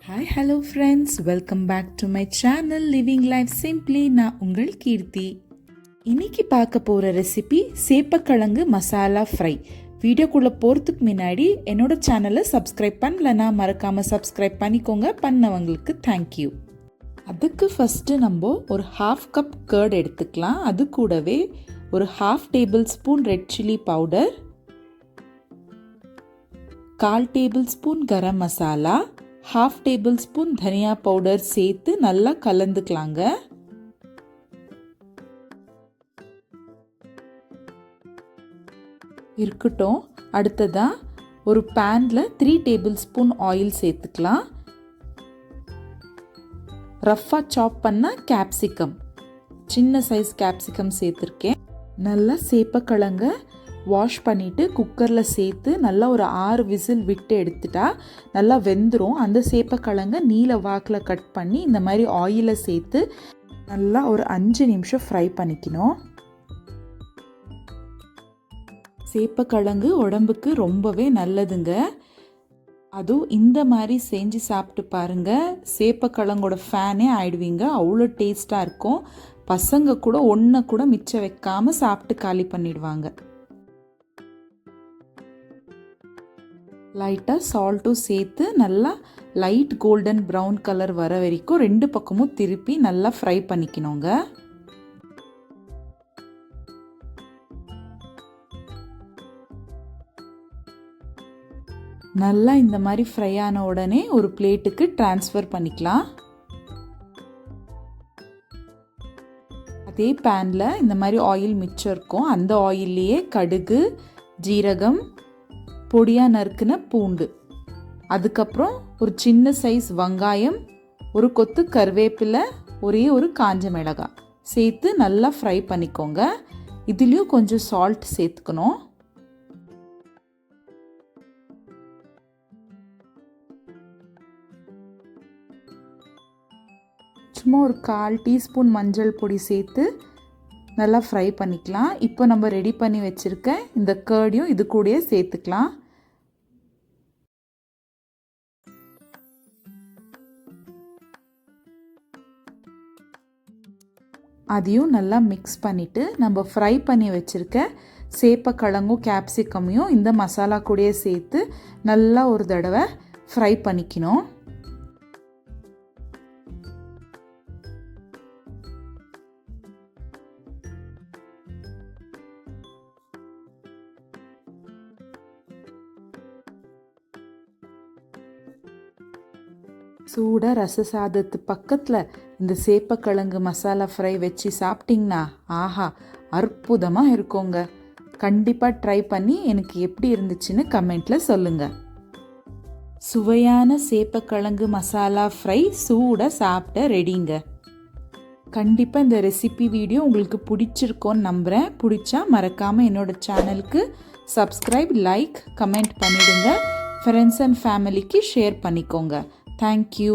Hi hello friends, welcome back to my channel living life simply. நான் உங்கள் கீர்த்தி. இன்னைக்கு பார்க்க போகிற ரெசிபி சேப்பக்கிழங்கு மசாலா ஃப்ரை. வீடியோக்குள்ளே போகிறதுக்கு முன்னாடி என்னோட சேனலை சப்ஸ்கிரைப் பண்ணலன்னா மறக்காமல் சப்ஸ்கிரைப் பண்ணிக்கோங்க. பண்ணவங்களுக்கு தேங்க்யூ. அதுக்கு ஃபஸ்ட்டு நம்ம ஒரு ஹாஃப் கப் கர்ட் எடுத்துக்கலாம். அது கூடவே ஒரு half table spoon red chilli powder, 1/4 table spoon garam masala, 1/2 table spoon தனியா பவுடர் சேர்த்து நல்லா கலந்துக்கலாங்க. இருக்கட்டும். அடுத்ததா ஒரு பேன்ல 3 டேபிள் ஸ்பூன் ஆயில் சேர்த்துக்கலாம். ரஃபா சாப் பண்ண கேப்சிகம், சின்ன சைஸ் கேப்சிகம் சேர்த்துருக்கேன். நல்லா சேப்பக்கிழங்க வாஷ் பண்ணிவிட்டு குக்கரில் சேர்த்து நல்லா ஒரு 6 விசில் விட்டு எடுத்துட்டா நல்லா வெந்துடும். அந்த சேப்பக்கிழங்க நீல வாக்கில் கட் பண்ணி இந்த மாதிரி ஆயிலில் சேர்த்து நல்லா ஒரு 5 நிமிஷம் ஃப்ரை பண்ணிக்கணும். சேப்பக்கிழங்கு உடம்புக்கு ரொம்பவே நல்லதுங்க. அதுவும் இந்த மாதிரி செஞ்சு சாப்பிட்டு பாருங்கள். சேப்பக்கிழங்கோட ஃபேனே ஆயிடுவீங்க. அவ்வளோ டேஸ்ட்டாக இருக்கும். பசங்க கூட ஒன்றை கூட மிச்சம் வைக்காமல் சாப்பிட்டு காலி பண்ணிடுவாங்க. லைட்டாக சால்ட்டும் சேர்த்து நல்லா லைட் கோல்டன் ப்ரௌன் கலர் வர வரைக்கும் 2 பக்கமும் திருப்பி நல்லா ஃப்ரை பண்ணிக்கணுங்க. நல்லா இந்த மாதிரி ஃப்ரை ஆன உடனே ஒரு பிளேட்டுக்கு ட்ரான்ஸ்ஃபர் பண்ணிக்கலாம். அதே பேனில் இந்த மாதிரி ஆயில் மிச்சம் இருக்கும். அந்த ஆயில்லையே கடுகு, ஜீரகம், பொடியாக நறுக்குன பூண்டு, அதுக்கப்புறம் ஒரு சின்ன சைஸ் வெங்காயம், ஒரு கொத்து கருவேப்பிலை, ஒரே ஒரு காஞ்ச மிளகாய் சேர்த்து நல்லா ஃப்ரை பண்ணிக்கோங்க. இதுலேயும் கொஞ்சம் சால்ட் சேர்த்துக்கணும். சும்மா ஒரு 1/4 டீஸ்பூன் மஞ்சள் பொடி சேர்த்து நல்லா ஃப்ரை பண்ணிக்கலாம். இப்போ நம்ம ரெடி பண்ணி வச்சுருக்க இந்த கர்டையும் இது கூடயே சேர்த்துக்கலாம். அதையும் நல்லா மிக்ஸ் பண்ணிவிட்டு நம்ம ஃப்ரை பண்ணி வச்சுருக்க சேப்பக்கிழங்கும் கேப்சிகமையும் இந்த மசாலா கூடயே சேர்த்து நல்லா ஒரு தடவை ஃப்ரை பண்ணிக்கணும். சூடாக ரச சாதத்து பக்கத்தில் இந்த சேப்பக்கிழங்கு மசாலா ஃப்ரை வச்சு சாப்பிட்டிங்கன்னா ஆஹா அற்புதமாக இருக்குங்க. கண்டிப்பாக ட்ரை பண்ணி எனக்கு எப்படி இருந்துச்சுன்னு கமெண்ட்டில் சொல்லுங்கள். சுவையான சேப்பக்கிழங்கு மசாலா ஃப்ரை சூடாக சாப்பிட்ட ரெடிங்க. கண்டிப்பாக இந்த ரெசிபி வீடியோ உங்களுக்கு பிடிச்சிருக்கோன்னு நம்புகிறேன். பிடிச்சா மறக்காமல் என்னோடய சேனலுக்கு சப்ஸ்கிரைப், லைக், கமெண்ட் பண்ணிவிடுங்க. ஃப்ரெண்ட்ஸ் அண்ட் ஃபேமிலிக்கு ஷேர் பண்ணிக்கோங்க. Thank you.